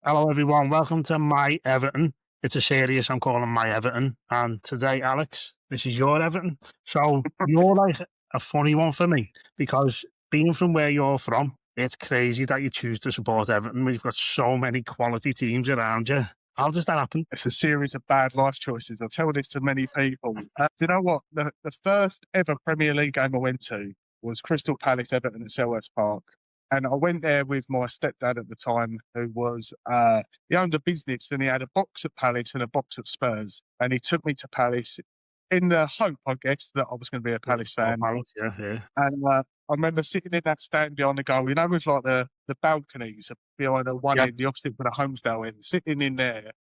Hello, everyone. Welcome to My Everton. It's a series I'm calling My Everton. And today, Alex, this is your Everton. So you're like a funny one for me because being from where you're from, it's crazy that you choose to support Everton. We've got so many quality teams around you. How does that happen? It's a series of bad life choices. I tell this to many people. Do you know what? The first ever Premier League game I went to was Crystal Palace Everton at Selhurst Park. And I went there with my stepdad at the time, who was, he owned a business and he had a box at Palace and a box at Spurs. And he took me to Palace in the hope, I guess, that I was going to be a Palace Oh, fan. Palace, yeah. And I remember sitting in that stand behind the goal, with like the balconies behind the one Yeah, end, the opposite for the Homesdale end, sitting in there,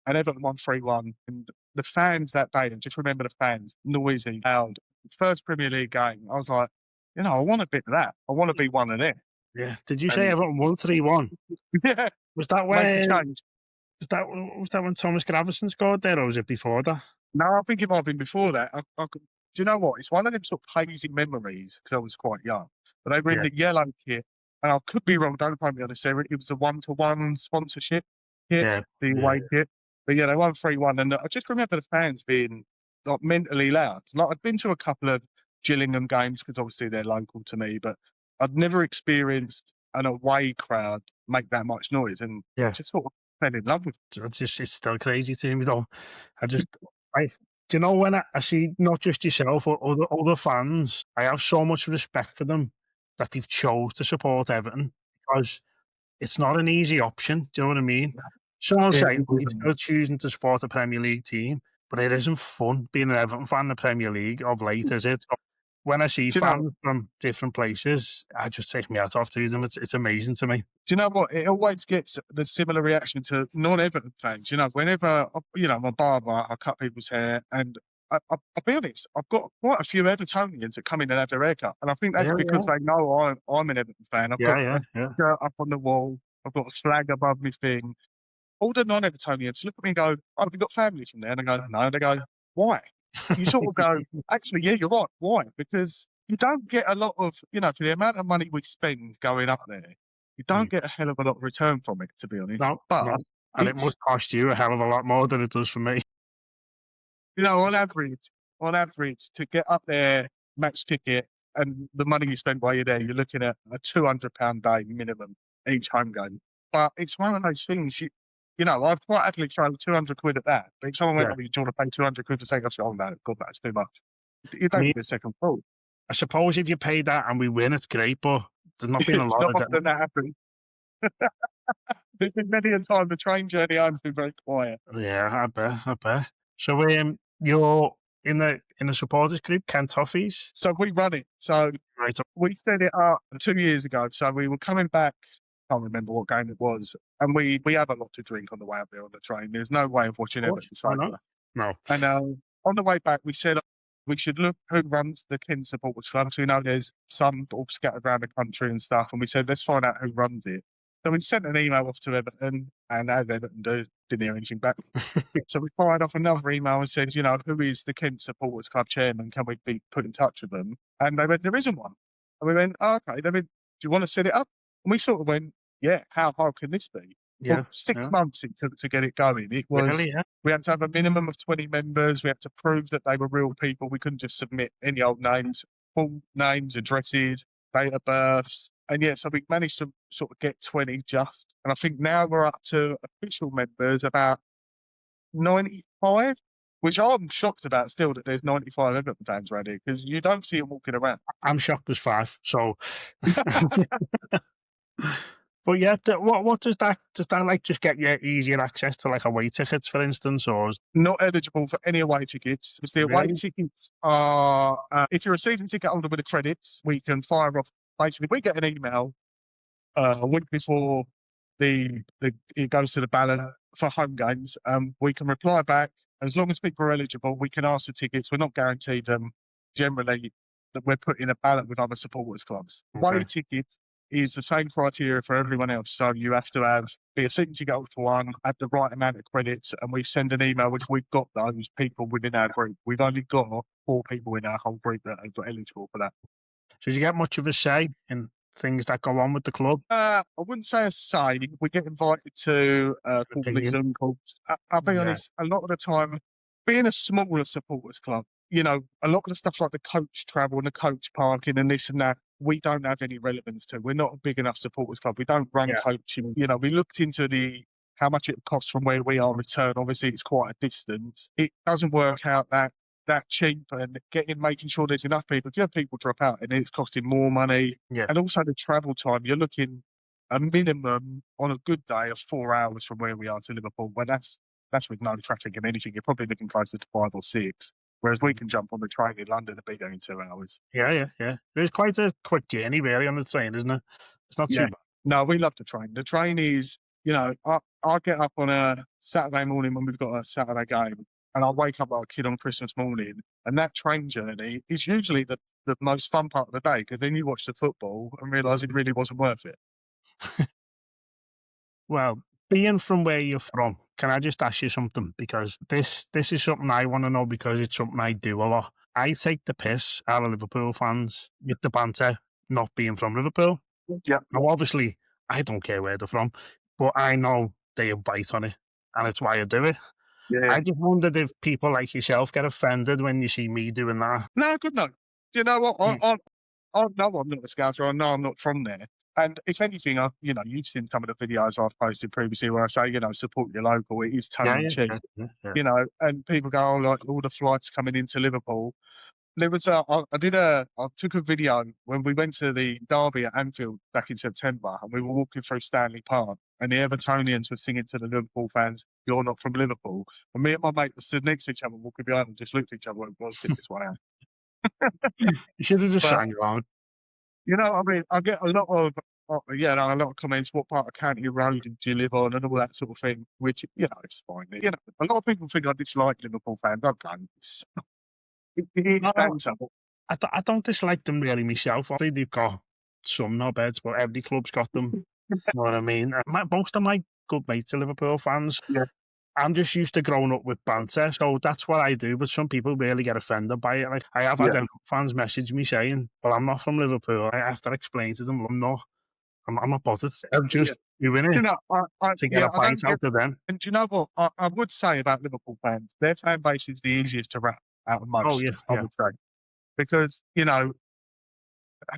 and Everton won 3-1. And the fans that day, and just remember the fans, noisy, loud. First Premier League game, I was like, I want a bit of that. I want to be one of them. yeah. Did you say And Everton won 3-1? yeah, Was that makes a when change. was that when Thomas Gravison scored there, or was it before that? No, I think it might have been before that. Do you know what? It's one of them sort of hazy memories because I was quite young. But they were in Yeah, the yellow kit, and I could be wrong. Don't quote me on this. It was a one-to-one sponsorship kit, yeah, the yeah. away kit. But yeah, they won 3-1, and I just remember the fans being like mentally loud. Like I'd been to a couple of Gillingham games because obviously they're local to me, but I'd never experienced an away crowd make that much noise, and I Yeah. just sort of fell in love with It's still crazy to me though. I just, I, do you know when I see not just yourself or other fans, I have so much respect for them that they've chose to support Everton because it's not an easy option. Do you know what I mean? Someone it. say, well, you're still choosing to support a Premier League team, but it isn't fun being an Everton fan in the Premier League of late, is it? When I see Do you know? fans from different places, I just take my hat off to them. It's amazing to me. Do you know what? It always gets the similar reaction to non-Everton fans. Whenever I'm a barber, I cut people's hair, and I'll be honest, I've got quite a few Evertonians that come in and have their hair cut, and I think that's Yeah, because they know I'm an Everton fan. I've got a yeah. shirt up on the wall, I've got a flag above my thing. All the non-Evertonians look at me and go, "Oh, have you got families from there?" And I go, "No." They go, "Why?" You sort of go, "Actually, yeah, you're right. Why?" Because you don't get a lot of, for the amount of money we spend going up there, you don't get a hell of a lot of return from it, to be honest. No, But no, and it it's, must cost you a hell of a lot more than it does for me. on average, to get up there, match ticket, and the money you spend while you're there, you're looking at a £200 day minimum each home game. But it's one of those things, I'd quite happily throw 200 quid at that. But if someone went, Yeah, "Oh, do you want to pay 200 quid for second?" I said, "Oh, no, God, that's too much." You I don't mean, give a second thought. I suppose if you pay that and we win, it's great, but there's not been a It's lot not of that. often that happens. There's been many a time the train journey home's been very quiet. Yeah, I bet. So, you're in the supporters group, Ken Toffees, So we run it. So right? we set it up 2 years ago. So we were coming back. Can't remember what game it was, and we had a lot to drink on the way up there on the train. There's no way of watching Of course, Everton why not? soccer. No, And on the way back, we said we should look who runs the Ken Supporters Club. So we know there's some all scattered around the country and stuff. And we said, let's find out who runs it. So we sent an email off to Everton, and as Everton do, didn't hear anything back. So we fired off another email and said, who is the Kent Supporters Club chairman? Can we be put in touch with them? And they went, there isn't one. And we went, oh, okay. They went, do you want to set it up? And we sort of went, yeah, how hard can this be? Well, yeah, 6 yeah, months it took to get it going. really, yeah, We had to have a minimum of 20 members. We had to prove that they were real people. We couldn't just submit any old names, full names, addresses, date of births. And yeah, so we managed to sort of get 20 just. And I think now we're up to official members about 95, which I'm shocked about still, that there's 95 Everton fans around here, because you don't see them walking around. I'm shocked there's 5. So, but yeah, what does that like just get you easier access to like away tickets, for instance, or Not eligible for any away tickets, because the away really? tickets are, if you're a season ticket holder with the credits, we can fire off. Basically, we get an email a week before it goes to the ballot for home games. We can reply back. As long as people are eligible, we can ask for tickets. We're not guaranteed them generally, that we're put in a ballot with other supporters clubs. Away Okay, tickets is the same criteria for everyone else. So you have to be a season ticket holder for one, have the right amount of credits, and we send an email which we've got those people within our group. We've only got 4 people in our whole group that are eligible for that. so did you get much of a say in things that go on with the club? I wouldn't say a say. We get invited to quarterly Opinion? Zoom calls. I'll be Yeah, honest, a lot of the time, being a smaller supporters club, you know, a lot of the stuff like the coach travel and the coach parking and this and that, we don't have any relevance to. We're not a big enough supporters club. We don't run yeah, coaching. You know, we looked into how much it costs from where we are return. Obviously, it's quite a distance. It doesn't work out that cheap, and making sure there's enough people. If you have people drop out and it's costing more money, yeah. and also the travel time, you're looking a minimum on a good day of 4 hours from where we are to Liverpool. But that's with no traffic and anything. You're probably looking closer to 5 or 6. Whereas we can jump on the train in London and be there in 2 hours. Yeah, yeah, yeah. It's quite a quick journey, really, on the train, isn't it? It's not too Yeah. bad. No, we love the train. The train is, you know, I get up on a Saturday morning when we've got a Saturday game, and I wake up like a kid on Christmas morning, and that train journey is usually the most fun part of the day, because then you watch the football and realise it really wasn't worth it. Well, being from where you're from, can I just ask you something? Because this is something I want to know, because it's something I do a lot. I take the piss out of Liverpool fans with the banter, not being from Liverpool. Yeah. Now, obviously, I don't care where they're from, but I know they bite on it, and it's why I do it. Yeah. I just wondered if people like yourself get offended when you see me doing that. No, good no. Do you know what? Mm. I know I'm not a Scouser. I know I'm not from there. And if anything, you know, you've seen some of the videos I've posted previously where I say, you know, support your local. It is tongue Yeah, in yeah, cheek, yeah, yeah, yeah. you know, and people go, oh, like all the flights coming into Liverpool. There was I took a video when we went to the derby at Anfield back in September, and we were walking through Stanley Park, and the Evertonians were singing to the Liverpool fans, "You're not from Liverpool." And me and my mate stood next to each other, walking behind them, just looked at each other and was this way out. You should have just But sang along. you know, I mean, I get a lot of yeah, no, a lot of comments. What part of County Road do you live on, and all that sort of thing. Which, you know, it's fine. You know, a lot of people think I dislike Liverpool fans. I don't. It is No, banter. I don't dislike them really myself. Obviously, they've got some knobheads, but every club's got them. You know what I mean? Most of my good mates are Liverpool fans. Yeah, I'm just used to growing up with banter, so that's what I do. But some people really get offended by it. Like, I have had yeah, fans message me saying, "Well, I'm not from Liverpool." I have to explain to them, "I'm not. I'm not bothered. I'm yeah. just doing You it know, to get yeah, a I bite don't get. out of them." And do you know what? I would say about Liverpool fans, their fan base is the easiest to wrap out of Oh most, yeah, I yeah. would say. Because, you know,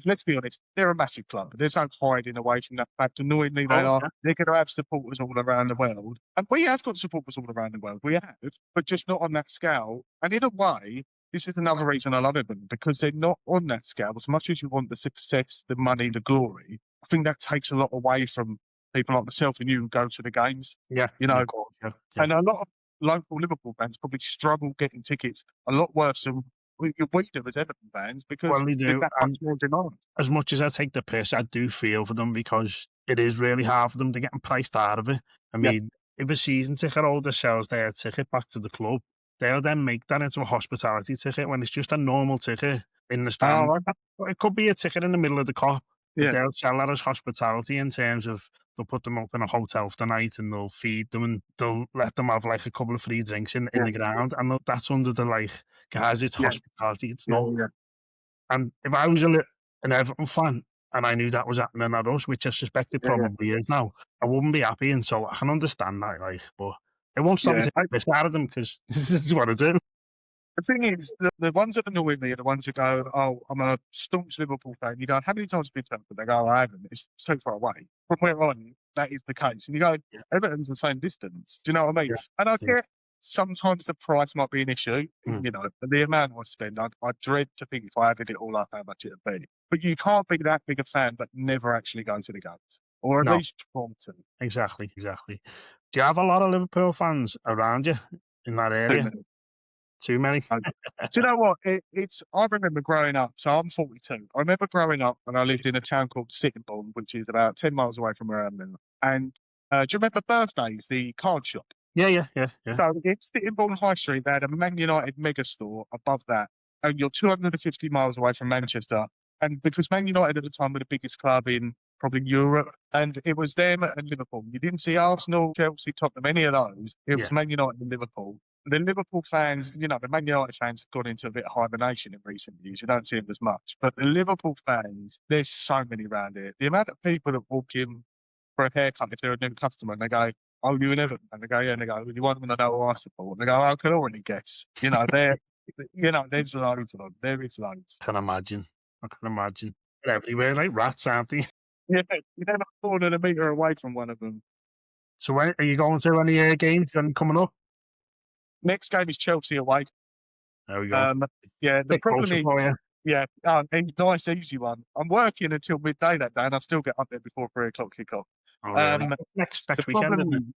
let's be honest, they're a massive club. There's no hiding away from that fact. Annoyingly, they Oh are. yeah, They're going to have supporters all around the world. And we have got supporters all around the world. We have, but just not on that scale. And in a way, this is another reason I love them, because they're not on that scale. As much as you want the success, the money, the glory, I think that takes a lot away from people like myself and you who go to the games. yeah. You Yeah, know, of course, yeah, yeah. and a lot of local Liverpool fans probably struggle getting tickets a lot worse than we do as Everton fans, Well, because they there's do, that much and more demand. as much as I take the piss, I do feel for them, because it is really hard for them to get priced out of it. I Yeah. mean, if a season ticket holder sells their ticket back to the club, they'll then make that into a hospitality ticket when it's just a normal ticket in the stand. Oh, okay. But it could be a ticket in the middle of the cop, but Yeah, they'll sell that as hospitality, in terms of they'll put them up in a hotel for the night, and they'll feed them, and they'll let them have like a couple of free drinks in yeah, the ground. And that's under the like, guys, it's yeah, hospitality, it's yeah, not. yeah, And if I was an Everton fan and I knew that was happening at us, which I suspect it yeah, yeah. probably is now, I wouldn't be happy. And so I can understand that, like, but it won't stop me Yeah. taking the piss out of them, because this is what I do. The thing is, the ones that annoy me are the ones who go, "Oh, I'm a staunch Liverpool fan." You go, "How many times have you been to Everton?" They go, "I haven't. It's too far away." From where on, that is the case. And you go, Yeah, "Everton's the same distance." Do you know what I mean? yeah, And I yeah. get sometimes the price might be an issue, Mm. you know, but the amount I spend, I dread to think if I added it all up how much it'd be. But you can't be that big a fan but never actually go to the games, or at No, least try to. exactly, exactly. Do you have a lot of Liverpool fans around you in that Too area? many. Too many? Do you know what? It's. I remember growing up. So I'm 42. I remember growing up, and I lived in a town called Sittingbourne, which is about 10 miles away from where I am now. And do you remember Birthdays, the card shop? Yeah, yeah, yeah, yeah, So in Sittingbourne High Street, they had a Man United mega store above that, and you're 250 miles away from Manchester. And because Man United at the time were the biggest club in probably Europe, and it was them and Liverpool. You didn't see Arsenal, Chelsea, Tottenham, any of those. It yeah. was Man United and Liverpool. the Liverpool fans, the Man United fans have gone into a bit of hibernation in recent years. You don't see them as much. But the Liverpool fans, there's so many around here. The amount of people that walk in for a haircut if they're a new customer and they go, "Oh, you an Everton?" And they go, "Yeah." And they go, "Well, you want them to know who I support?" And they go, "I can already guess." There's loads of them. There is loads. I can imagine. I can imagine. They're everywhere like rats, aren't they? Yeah, you're not more than a metre away from one of them. So when are you going to any games? Any coming up? Next game is Chelsea away. There we go. Yeah, the Bit problem closer for is, you. yeah, a nice, easy one. I'm working until midday that day, and I still get up there before 3 o'clock kickoff. Oh, really? Next The weekend, isn't it? problem,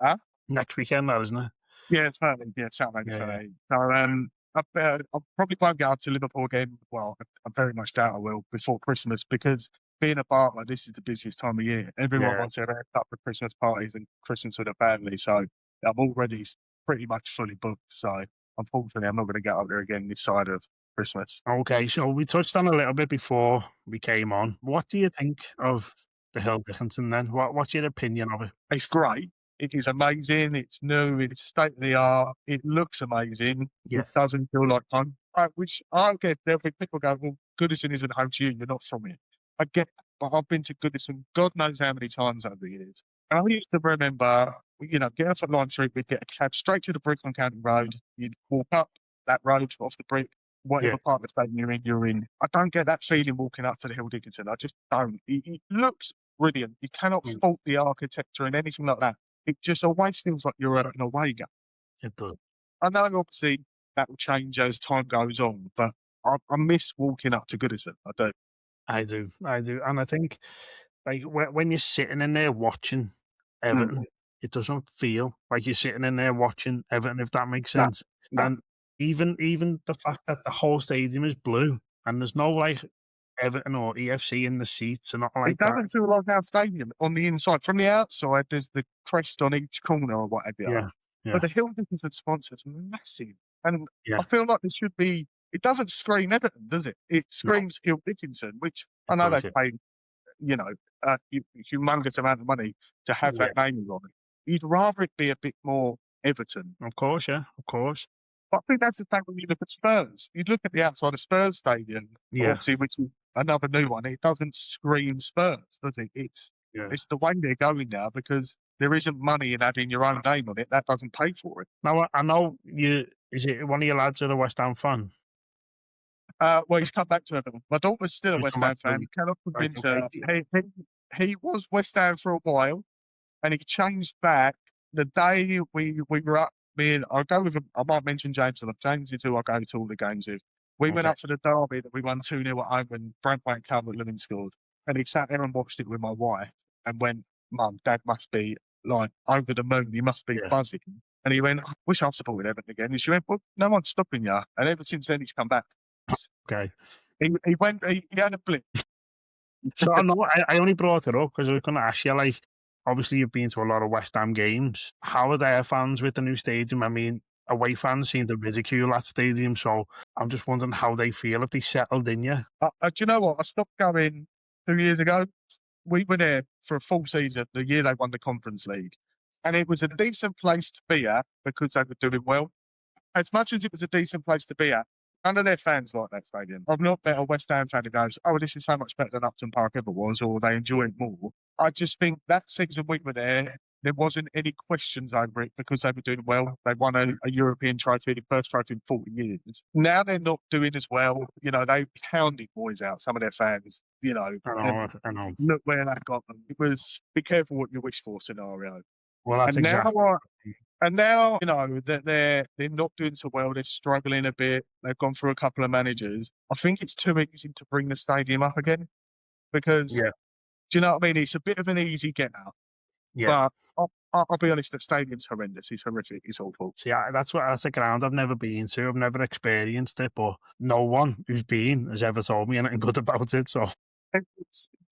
huh? Next weekend, that isn't it? Yeah, certainly. Yeah, Saturday Yeah, yeah. So, I probably won't get up to Liverpool again. Well, I very much doubt I will before Christmas because being a barber, this is the busiest time of year. Everyone Yeah. wants their haircut for Christmas parties and Christmas with their family. So I'm already pretty much fully booked. So unfortunately, I'm not going to get up there again this side of Christmas. Okay, so we touched on a little bit before we came on. What do you think of the Hill Dickinson then? What's your opinion of it? It's great. It is amazing. It's new. It's state of the art. It looks amazing. Yeah. It doesn't feel like home. Which I get. There'll be people go, "Well, Goodison isn't home to you. You're not from here." I get, but I've been to Goodison God knows how many times over the years. And I used to remember, get off at Lime Street, we'd get a cab straight to the Brick on County Road. You'd walk up that road off the Brick, whatever Yeah. part of the stadium you're in. I don't get that feeling walking up to the Hill Dickinson. I just don't. It looks brilliant. You cannot Mm. fault the architecture and anything like that. It just always feels like you're at an away game. It does. I know obviously that will change as time goes on, but I miss walking up to Goodison. I do. I do. And I think, like, when you're sitting in there watching Everton, it doesn't feel like you're sitting in there watching Everton, if that makes No, sense. no. And even the fact that the whole stadium is blue and there's no, like, Everton or EFC in the seats or nothing It like that. doesn't feel like our stadium on the inside. From the outside, there's the crest on each corner or whatever. Yeah, But yeah, the Hill Dickinson sponsor's massive. And yeah. I feel like there should be, it doesn't scream Everton, does it? It screams Hill Dickinson, which I know does, they yeah. paid, a humongous amount of money to have that name on it. You'd rather it be a bit more Everton. Of course, yeah, of course. But I think that's the same when you look at Spurs. You look at the outside of Spurs Stadium, Yeah, obviously, which is another new one. It doesn't scream Spurs, does it? yeah. It's the way they're going now because there isn't money in having your own name on it. That doesn't pay for it. Now, I know is it one of your lads are a West Ham fan? Well, he's come back to Everton. My daughter's still a He's West come Ham back to fan. Everton. He cannot convince her. Okay. He was West Ham for a while, and he changed back the day we were up. I'll go with him. I might mention James. James is who I go to all the games with. We went Okay. up for the derby that we won 2-0 at home when Brentwaite Calvert-Lewin scored, and he sat there and watched it with my wife and went, "Mum, Dad must be like over the moon. He must be Yeah. buzzing." And he went, "I wish I supported Everton again." And she went, "Well, no one's stopping you." And ever since then, he's come back. Okay. He had a blip. So I only brought it up because I was going to ask you, like, obviously you've been to a lot of West Ham games. How are their fans with the new stadium? I mean, away fans seem to ridicule that stadium, so I'm just wondering how they feel if they settled in you. Do you know what? I stopped going 2 years ago. We were there for a full season, the year they won the Conference League. And it was a decent place to be at because they were doing well. As much as it was a decent place to be at, none of their fans like that stadium. I've not met a West Ham fan who goes, "Oh, this is so much better than Upton Park ever was," or they enjoy it more. I just think that season we were there wasn't any questions over it because they were doing well. They won a European trophy, the first trophy in 40 years. Now they're not doing as well. They pounded boys out, some of their fans, I know. look where that got them. It was be careful what you wish for scenario. Well, that's And exactly. now, that they're not doing so well. They're struggling a bit. They've gone through a couple of managers. I think it's too easy to bring the stadium up again because, Yeah. do you know what I mean? It's a bit of an easy get out. Yeah. But I'll be honest, the stadium's horrendous. It's horrific. It's awful. See, that's a ground I've never been to. I've never experienced it, but no one who's been has ever told me anything good about it. So, Do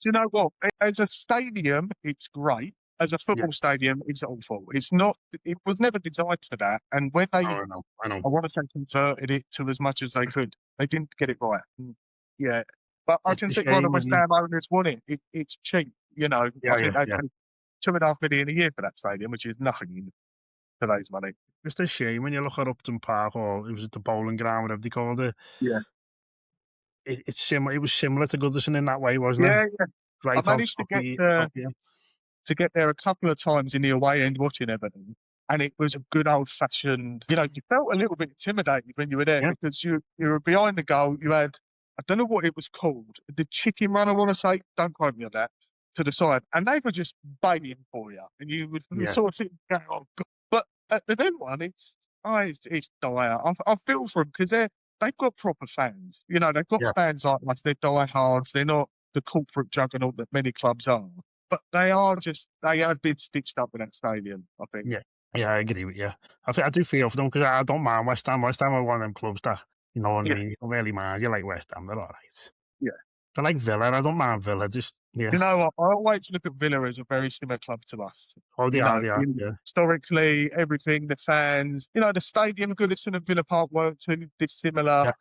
you know what? As a stadium, it's great. As a football stadium, it's awful. It's not. It was never designed for that. And when they, I know. I want to say, converted it to as much as they could, they didn't get it right. Yeah, but I It's can a see why the shame, West isn't it? Ham owners want it. It's cheap. I think they Yeah. pay $2.5 million a year for that stadium, which is nothing in today's money. just a shame when you look at Upton Park, or it was at the bowling ground, whatever they called it. Yeah. It's similar. It was similar to Goodison in that way, wasn't it? Yeah, yeah. I Right on managed to top of get you. to get there a couple of times in the away end watching Everton, and it was a good old fashioned. You know, you felt a little bit intimidated when you were there Yeah, because you were behind the goal. You had, I don't know what it was called, the chicken run. I want to say, don't quote me on that. To the side, and they were just begging for you, and you would yeah, sort of sit going, "Oh God." But at the new one, it's dire. I feel for them because they've got proper fans. You know, they've got yeah, fans like us. They're diehards. They're not the corporate juggernaut that many clubs are. But they have been stitched up in that stadium, I think. yeah, yeah. I agree with you. I do feel for them because I don't mind West Ham. West Ham are one of them clubs that, you know what I Yeah, mean. You don't really mind. You like West Ham, they're all right. yeah. They're like Villa. I don't mind Villa. Just yeah. You know what? I always look at Villa as a very similar club to us. Oh, they You are. know, They are. Yeah, historically, everything, the fans, the stadium, Goodison and Villa Park weren't too dissimilar. yeah.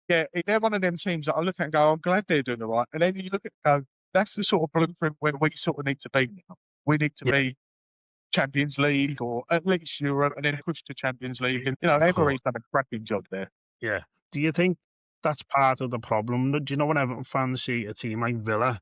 Yeah, they're one of them teams that I look at and go, I'm glad they're doing all right. And then you look at it and go, that's the sort of blueprint where we sort of need to be now. We need to Yeah, be Champions League or at least Europe and then push to Champions League. And, of course. Emery's done a cracking job there. Yeah. Do you think that's part of the problem? Do you know when Everton fans see a team like Villa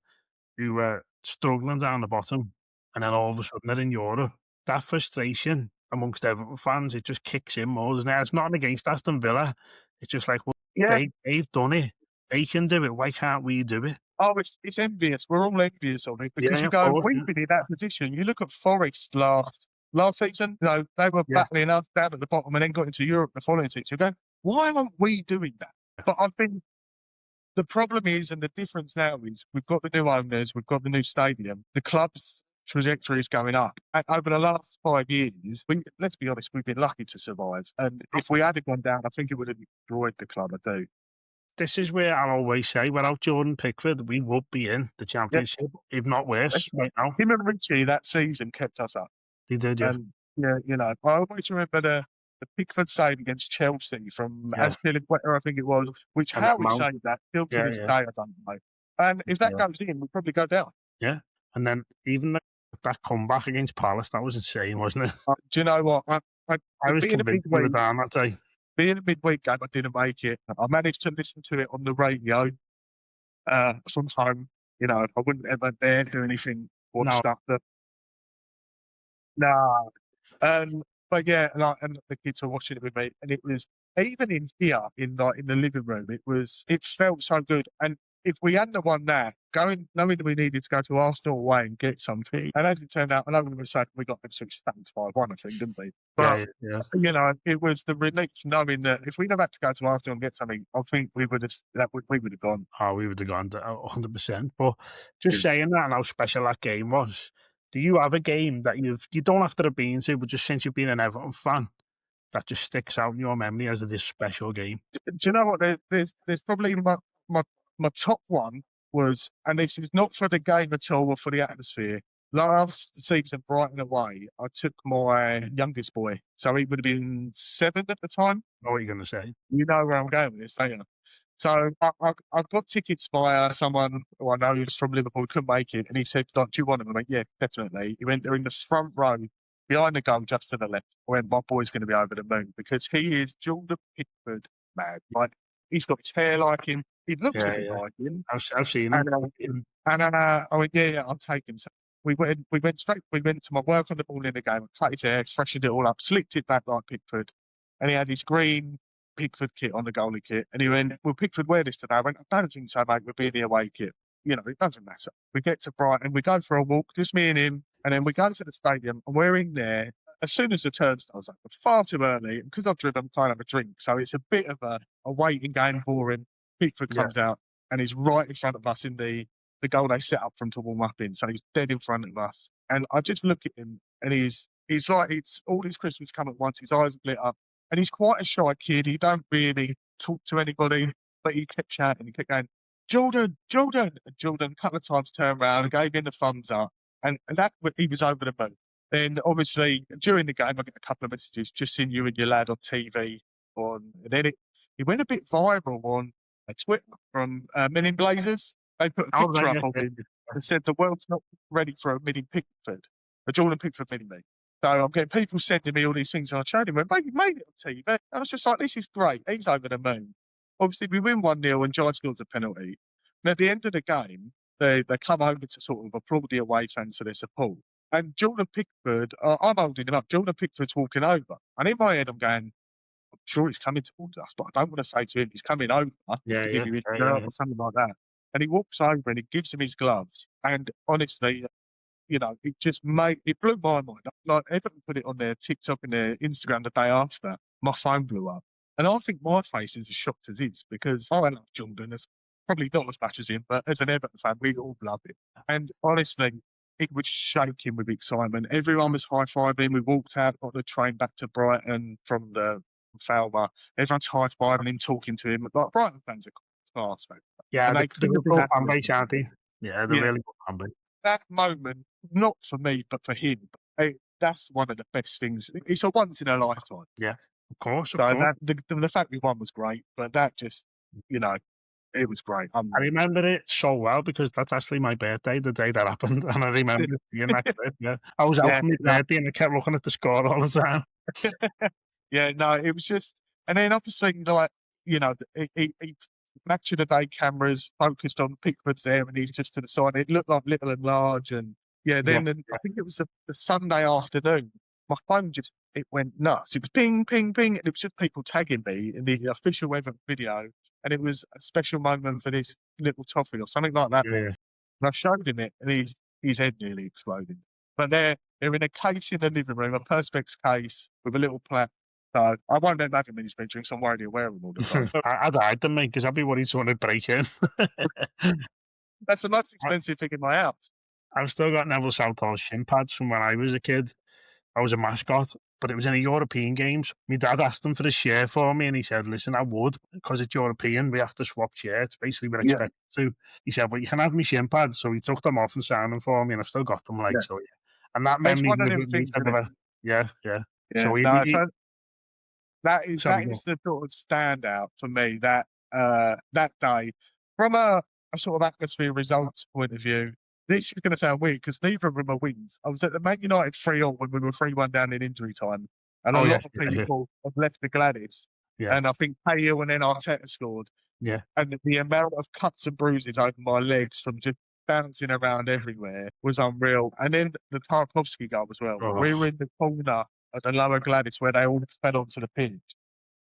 who were struggling down the bottom, and then all of a sudden they're in Europe? That frustration amongst Everton fans, it just kicks in more, doesn't it? It's nothing against Aston Villa. It's just like, well, Yeah. they've done it. They can do it. Why can't we do it? Oh, it's envious. We're all envious of it because Yeah, you of go, course. we've been in that position. You look at Forest last season, they were Yeah, battling us down at the bottom and then got into Europe the following season. You go, why aren't we doing that? yeah, But I think the problem is, and the difference now is, we've got the new owners, we've got the new stadium, the club's trajectory is going up. And over the last 5 years, let's be honest, we've been lucky to survive. And if we had gone down, I think it would have destroyed the club. I do. this is where I'll always say, without Jordan Pickford, we would be in the Yeah. Championship, if not worse, right now. Him and Richie that season kept us up. They did, yeah. And yeah, I always remember the Pickford save against Chelsea from Yeah. Azpilicueta, I think it was, which And how that we Mount. saved that still to Yeah, this yeah, day, I don't know. And if that yeah. goes in, we'll probably go down. Yeah, and then even that comeback against Palace, that was insane, wasn't it? Do you know what? I was Being a convinced we were midweek, down that day. being a midweek game, I didn't make it. I managed to listen to it on the radio from home. I wouldn't ever dare do anything, watch No, stuff that. Nah. But yeah, and the kids were watching it with me, and it was even in here, in the living room, it felt so good. And if we hadn't have won that, knowing that we needed to go to Arsenal away and get something, and as it turned out, I know we were saying we got them six stats 5-1, I think, didn't we? But yeah, yeah. it was the relief knowing that if we'd have had to go to Arsenal and get something, I think we would have gone. Oh, we would have gone to 100%. But just saying that and how special that game was, do you have a game that you don't have to have been to, but just since you've been an Everton fan, that just sticks out in your memory as this special game? Do you know what? There's probably my top one was, and this is not for the game at all or for the atmosphere. Last season, Brighton away, I took my youngest boy, so he would have been 7 at the time. I know what you're going to say. You know where I'm going with this, don't you? So I got tickets by someone who I know who's from Liverpool, couldn't make it, and he said, "Do you want them?" I went, "Yeah, definitely." He went, "They're in the front row, behind the goal, just to the left." I went, "My boy's going to be over the moon because he is Jordan Pickford mad. Like, he's got his hair like him, he looks a Yeah, bit yeah. like him." I've seen him. I went, "Yeah, I'll take him." So we went straight. We went to my work on the ball in the game. I cut his hair, freshened it all up, slicked it back like Pickford, and he had his green Pickford kit on the goalie kit. And he went, "Will Pickford wear this today?" I went, "I don't think so, mate. We'll be in the away kit. It doesn't matter." We get to Brighton, we go for a walk, just me and him, and then we go to the stadium, and we're in there. As soon as the turnstiles open, far too early, and because I've driven, I can't have a drink, so it's a bit of a waiting game for him. Pickford Yeah, comes out, and he's right in front of us in the goal they set up for him to warm up in, so he's dead in front of us. And I just look at him, and he's like, it's all his Christmas come at once. His eyes lit up. And he's quite a shy kid. He don't really talk to anybody, but he kept shouting. He kept going, "Jordan, Jordan!" And Jordan a couple of times turned around and gave him the thumbs up. And he was over the moon. Then obviously during the game, I get a couple of messages, "Just seen you and your lad on TV." And then it went a bit viral on Twitter from Men in Blazers. They put a oh, picture right, up of yeah, him and said the world's not ready for a mini Pickford, a Jordan Pickford mini me. So I'm getting people sending me all these things, and I showed him, and mate, you made it on TV. I was just like, this is great. He's over the moon. Obviously, we win 1-0 and Giants scores a penalty. And at the end of the game, they come over to sort of applaud the away fans for their support. And Jordan Pickford, I'm holding him up. Jordan Pickford's walking over. And in my head, I'm going, I'm sure he's coming towards us, but I don't want to say to him, he's coming over Yeah, to give yeah, you his yeah, shirt yeah. or something like that. And he walks over and he gives him his gloves. And honestly, you know, it blew my mind. Like, Everton put it on their TikTok and their Instagram the day after. My phone blew up. And I think my face is as shocked as his, because I love Jordan, as probably not as much as him, but as an Everton fan, we all love it. And honestly, it was shaking with excitement. Everyone was high-fiving. We walked out on the train back to Brighton from Falmer. Everyone's high-fiving him, talking to him. Like, Brighton fans are class, man. Yeah, And the they couldn't have been Liverpool fan happier base, for aren't him. they? Yeah, they're Yeah, really good fan base. that moment, not for me, but for him, that's one of the best things. It's a once in a lifetime. Yeah, of course, of So course. the fact we won was great, but that just, you know, it was great. I remember it so well because that's actually my birthday, the day that happened, and I remember it being that clip, yeah. I was out Yeah, for my no, birthday and I kept looking at the score all the time. yeah, no, it was just, and then obviously, like, you know, he match of the day cameras focused on Pickford's there, and he's just to the side. It looked like little and large, and yeah. Yeah, Then I think it was the Sunday afternoon. My phone just it went nuts. It was ping, ping, ping, and it was just people tagging me in the official Everton video, and it was a special moment for this little toffee or something like that. yeah. And I showed him it, and his head nearly exploded. But they're in a case in the living room, a Perspex case with a little plaque. So I won't let that in his bedroom, so I'm worried he'll wear them all the time. I'd hide them, mate, because I'd be worried someone would break in. That's the most I expensive thing in my house. I've still got Neville Southall's shin pads from when I was a kid. I was a mascot, but it was in the European games. My dad asked him for a shirt for me, and he said, "Listen, I would, because it's European, we have to swap shirts. Basically, we're Yeah, expected to." He said, "But you can have my shin pads." So he took them off and signed them for me, and I've still got them, like, yeah. so, yeah. And that It's memory's one of live them with me things, isn't it? forever. Yeah, yeah. Yeah. So No, so sorry, that go is the sort of standout for me, that day. From a sort of atmosphere results point of view, this is gonna sound weird because neither of them are wins. I was at the Man United 3-0 when we were 3-1 down in injury time, and a Oh, yeah, lot of yeah, yeah, people have left the Gladys, yeah, and I think Cahill and then Arteta scored, yeah. and the amount of cuts and bruises over my legs from just bouncing around everywhere was unreal. And then the Tarkovsky goal as well. Oh, We were in the corner at the lower Gladys where they all fell onto the pitch.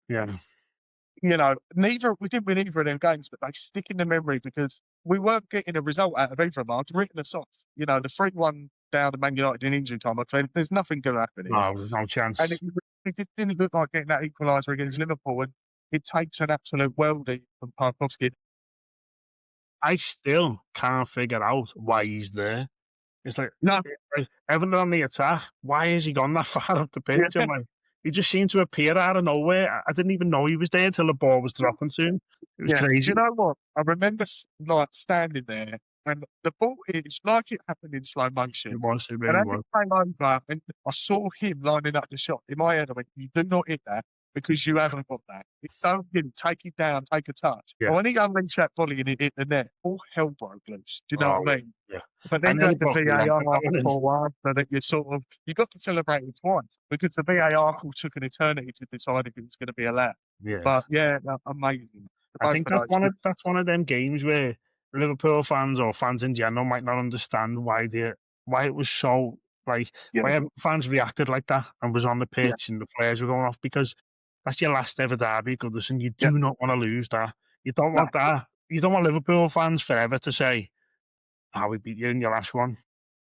yeah. You know, we didn't win either of them games, but they stick in the memory because we weren't getting a result out of either of them. I'd written us off. You know, the 3-1 down to Man United in injury time, I said, there's nothing going to happen here. No, no And chance. it just didn't look like getting that equaliser against Liverpool. And it takes an absolute worldie from Tarkovsky. I still can't figure out why he's there. It's No, like Everton on the attack. Why has he gone that far up the pitch? yeah. I'm like, he just seemed to appear out of nowhere. I didn't even know he was there until the ball was dropping to him. It was Yeah. Do crazy. you know what? I remember like standing there and the ball is like it happened in slow motion. It And really as it was. came over and I saw him lining up the shot, in my head I went, you do not hit that because you haven't got that. Don't hit him, take it down, take a touch. But Yeah. when he unleashed that volley and it hit the net, all hell broke loose. Do you know Oh, what I mean? yeah. But I then you nearly had the broke my leg VAR with that one. before so that you got to celebrate it twice because the VAR call took an eternity to decide if it was going to be allowed. Yeah. But yeah, amazing. I Both think of those. that's one of them games where Liverpool fans or fans in general might not understand why it was so like Yeah, why Everton fans reacted like that and was on the yeah, pitch and the flares were going off because that's your last ever derby at Goodison. You yeah. do not want to lose that. You don't No. want that. You don't want Liverpool fans forever to say, "Ah, we beat you in your last one."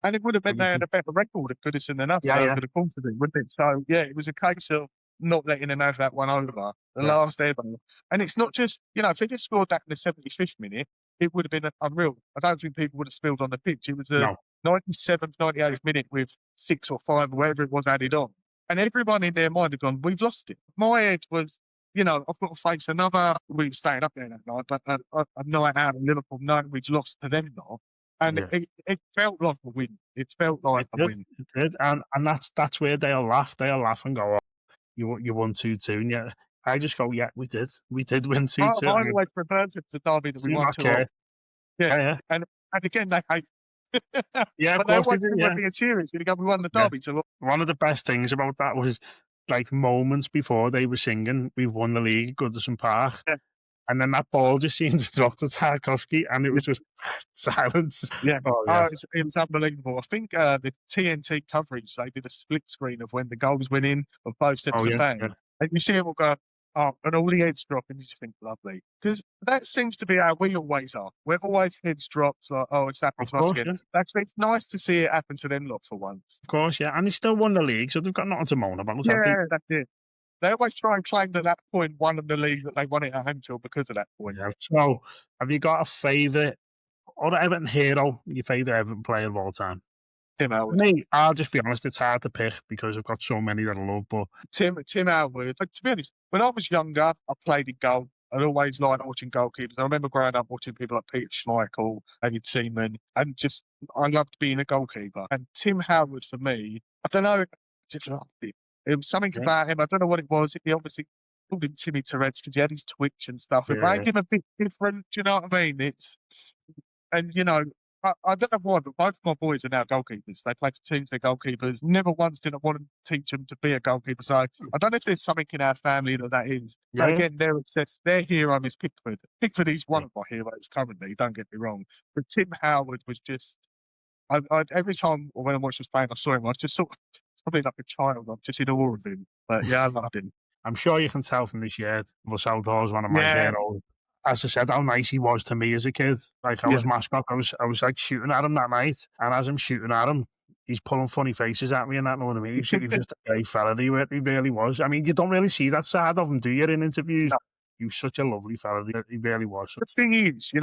And it would have been they had a better record at Goodison than us Yeah, yeah, over the course of it, wouldn't it? So yeah, it was a case of not letting them have that one over, the yeah, last ever. And it's not just, you know, if they just scored that in the 75th minute, it would have been unreal. I don't think people would have spilled on the pitch. It was the no, 97th, 98th minute with 6 or 5 or whatever it was added on. And everyone in their mind had gone, we've lost it. My head was, you know, I've got to face another, we were staying up there that night, but a night out in Liverpool knowing we'd lost to them now. And yeah. it felt like a win. It felt like a win. It did, and that's where they'll laugh. They'll laugh and go, "Oh, you won 2-2," and yeah, I just go, "Yeah, we did win I 2-2." always preferred to the derby that we Do won not 2-0. care. Yeah. Yeah, yeah, And again, they hate Yeah, of But they course they always do. think we're Yeah, being serious. We go, we won the yeah. derby, so One of the best things about that was like moments before they were singing, "We've won the league at Goodison Park," yeah, and then that ball just seemed to drop to Tarkowski, and it yeah. was just silence. Yeah. Oh Oh, yeah. it was unbelievable. I think the TNT coverage, they did a split screen of when the goals went in of both Oh sets of yeah. Yeah. fans. And you see it all go, oh, and all the heads drop, and you just think, lovely. Because that seems to be how we always are. We're always heads dropped, like, oh, it's happened Of to us course. again. Yeah. It's nice to see it happen to them lot for once. Of course. Yeah. And they still won the league, so they've got nothing to moan about, have they? Yeah, that's it. They always try and claim that that point won them the league, that they won it at Anfield because of that point. Yeah. So, have you got a favourite or Everton hero? Your favourite Everton player of all time? Tim For Howard. me, I'll just be honest. It's hard to pick because I've got so many that I love. But Tim Howard. But to be honest, when I was younger, I played in goal. I'd always liked watching goalkeepers. I remember growing up watching people like Peter Schmeichel, David Seaman, and just I loved being a goalkeeper. And Tim Howard for me, I don't know, I just loved him. It was something yeah, about him. I don't know what it was. He obviously called him Timmy Tourette's because he had his twitch and stuff. It yeah, made him a bit different. Do you know what I mean? And I don't know why, but both of my boys are now goalkeepers. They play for teams, they're goalkeepers. Never once did I want to teach them to be a goalkeeper. So I don't know if there's something in our family that is. But yeah. again, they're obsessed. Their hero is Pickford. Pickford is one Yeah. of my heroes currently, don't get me wrong. But Tim Howard was just, every time when I watched this playing, I saw him, I was just sort of, probably like a child. I'm just in awe of him. But yeah, I loved him. I'm sure you can tell from this shirt. Vasaldo is one of my Yeah, heroes. As I said, how nice he was to me as a kid. Like I yeah. was mascot. I was like shooting at him that night, and as I'm shooting at him, he's pulling funny faces at me and that. Know what I mean? He was just a great fella. He really was. I mean, you don't really see that side of him, do you? In interviews, No. he was such a lovely fella. He really was. The thing is, you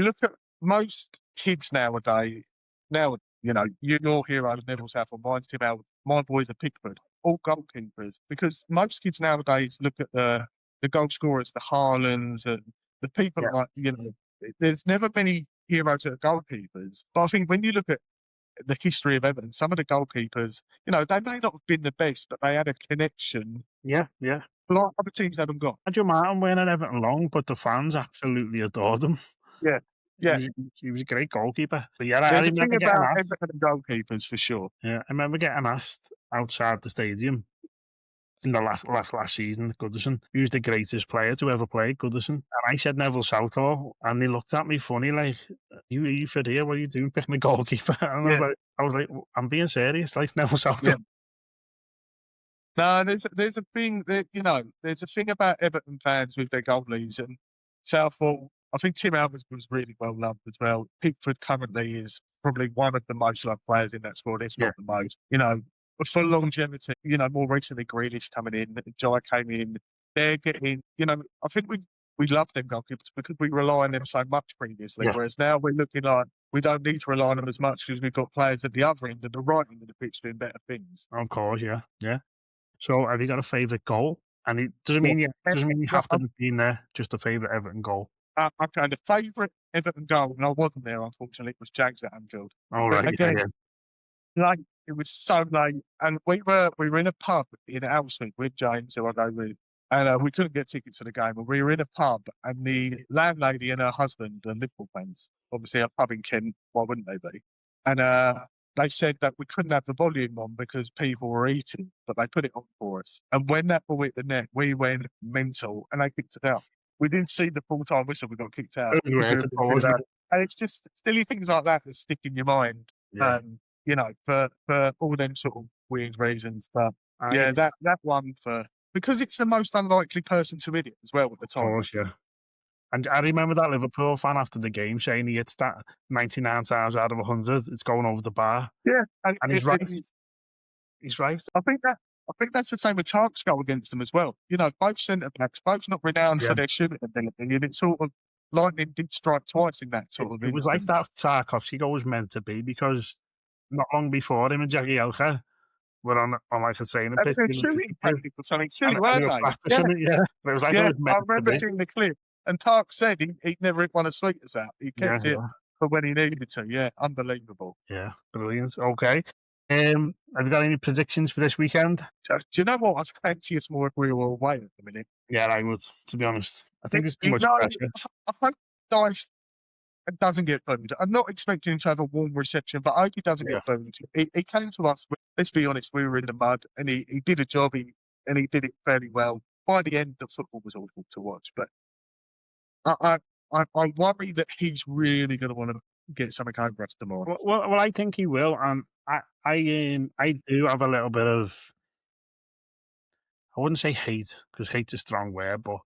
look at most kids nowadays, your hero is Neville Southall, mine's Tim Howard, my boys are Pickford, all goalkeepers, because most kids nowadays look at the goal scorers, the Haalands, and the people Yeah, like, there's never many heroes that are goalkeepers. But I think when you look at the history of Everton, some of the goalkeepers, they may not have been the best, but they had a connection yeah, yeah. like other teams haven't got. Andrew Martin weren't at Everton long, but the fans absolutely adored him. Yeah. He Yeah. was, he was a great goalkeeper. But yeah, I There's a thing remember getting about asked. Everton goalkeepers for sure. Yeah, I remember getting asked outside the stadium in the last season at Goodison, who's the greatest player to ever play at Goodison? And I said Neville Southall, and they looked at me funny, like, you for here? What are you doing picking a goalkeeper? And Yeah. I was like, I'm being serious, like Neville Southall. Yeah. No, there's a thing that there's a thing about Everton fans with their goalies and Southall. I think Tim Albers was really well loved as well. Pickford currently is probably one of the most loved players in that squad, if Yeah, not the most. But for longevity, more recently Grealish coming in, Jai came in. They're getting, I think we love them goalkeepers because we rely on them so much previously. yeah, Whereas now we're looking like we don't need to rely on them as much because we've got players at the other end and the right end of the pitch doing better things. of course, yeah, yeah. So, have you got a favourite goal? And it doesn't Yeah. mean you No, have to be in there. Just a favourite Everton goal. okay, the favourite Everton goal, and I wasn't there unfortunately, was Jags at Anfield. All But right, yeah, again, yeah, like it was so late, and we were in a pub in Ellsworth with James, who I go with, and we couldn't get tickets to the game. And we were in a pub, and the landlady and her husband are Liverpool fans. Obviously, a pub in Kent, why wouldn't they be? And they said that we couldn't have the volume on because people were eating, but they put it on for us. And when that ball hit the net, we went mental, and they kicked it out. We didn't see the full-time whistle. We got kicked out it was because we worth were it, though, wasn't it? and it's just silly things like that that stick in your mind. Yeah, For all them sort of weird reasons. But I, yeah, that one because it's the most unlikely person to hit it as well at the of time. course, yeah. And I remember that Liverpool fan after the game saying he hits that 99 times out of 100. It's going over the bar, Yeah, and and he's right. He's right. I think that's the same with Tark's goal against them as well. Both centre backs, both not renowned Yeah, for their shooting ability, and it's sort of lightning did strike twice in that sort of it was like instance. that Tarkowski goal was meant to be because not long before him and Jagielka were on like a training And pitch, they're shooting practice or something silly, and they weren't were they? Yeah, practicing it. Yeah, but it was like it yeah. was I meant to remember be. seeing the clip, and Tark said he'd never hit one of Sweeters out. He Yeah, kept it yeah, for when he needed to. Yeah, unbelievable. yeah, brilliant. Okay, have you got any predictions for this weekend? Do you know what? I'd fancy us more if we were away at the minute. Yeah, I would. To be honest, I think there's too You much know, pressure. I hope Dyche and doesn't get booed. I'm not expecting him to have a warm reception, but I hope he doesn't Yeah. get booed. He came to us, let's be honest, we were in the mud, and he did a job, and he did it fairly well. By the end, the football was awful to watch, but I I worry that he's really gonna wanna get something over us tomorrow. Well, I think he will, and I do have a little bit of, I wouldn't say hate, because hate's a strong word, but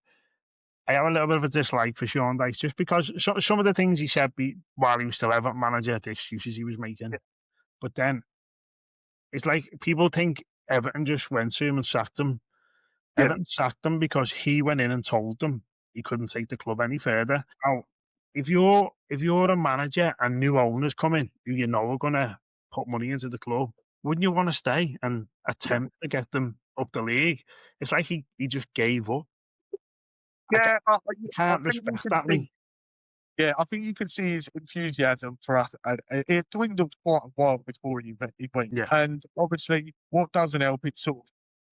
I have a little bit of a dislike for Sean Dyche just because some of the things he said while he was still Everton manager, the excuses he was making. But then it's like people think Everton just went to him and sacked him. Yeah. Everton sacked him because he went in and told them he couldn't take the club any further. Now, if you're a manager and new owners come in who you know are gonna put money into the club, wouldn't you want to stay and attempt to get them up the league? It's like he just gave up. Yeah, I I can't think you respect can that, see me. yeah, I think you can see his enthusiasm for us. It dwindled quite a while before he went. Yeah. And obviously, what doesn't help, it's sort of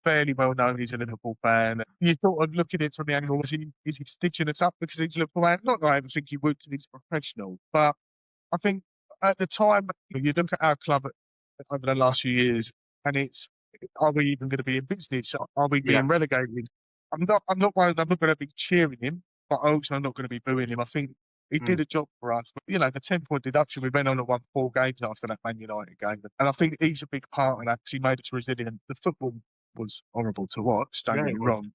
fairly well known he's a Liverpool fan. You sort of look at it from the angle, is he stitching us up because he's a Liverpool fan? Not that I ever think he would, 'cause he's a professional. But I think at the time, you look at our club over the last few years, and it's, are we even going to be in business? Are we Yeah. being relegated? I'm not worried. I'm not going to be cheering him, but also I'm not going to be booing him. I think he did Mm. a job for us. But, the 10-point deduction, we went on and won 4 games after that Man United game. And I think he's a big part of that because he made us resilient. The football was horrible to watch, don't Yeah, get it me was. wrong.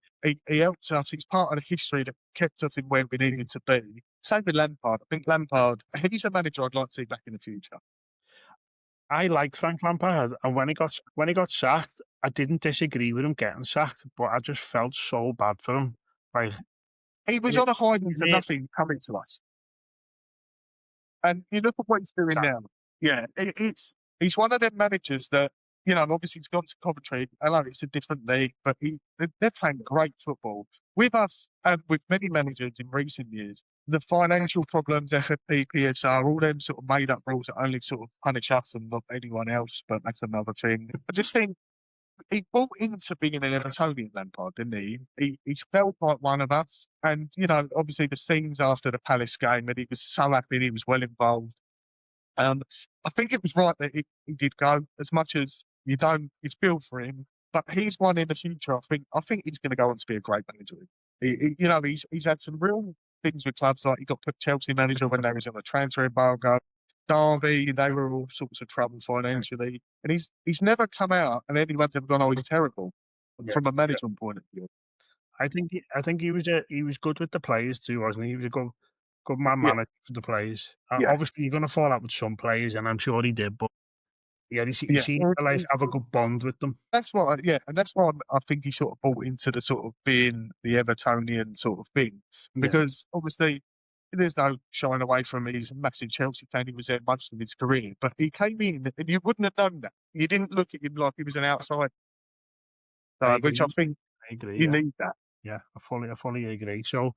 He helped us. He's part of the history that kept us in where we needed to be. Same with Lampard. I think Lampard, he's a manager I'd like to see back in the future. I like Frank Lampard, and when he got sacked, I didn't disagree with him getting sacked, but I just felt so bad for him. Like He was it, on a hide it into made nothing coming to us. And you look at what he's doing sack. now. Yeah, he's one of them managers that, obviously he's gone to Coventry. I know it's a different league, but they're playing great football. With us and with many managers in recent years, the financial problems, FFP, PSR, all them sort of made up rules that only sort of punish us and not anyone else, but that's another thing. I just think he bought into being an Evertonian, Lampard, didn't he? He felt like one of us. And, obviously the scenes after the Palace game, that he was so happy, he was well involved. I think it was right that he did go, as much as you feel for him. But he's one in the future. I think he's going to go on to be a great manager. He's had some real things with clubs, like he got put Chelsea manager when they was on a transfer embargo. Derby, they were all sorts of trouble financially, and he's never come out and anyone's ever gone, "Oh, he's terrible," Yeah, from a yeah. management point of view. I think he was good with the players too, wasn't he? He was a good man Yeah, manager for the players. yeah, Obviously, you're gonna fall out with some players, and I'm sure he did, but yeah, he yeah. seemed to like have a good bond with them. That's why, yeah, and that's why I think he sort of bought into the sort of being the Evertonian sort of thing, Yeah, because obviously there's no shying away from it. He's a massive Chelsea fan. He was there most of his career, but he came in and you wouldn't have known that. You didn't look at him like he was an outsider, I which I agree. think I agree. you Yeah, need that. yeah, I fully agree. So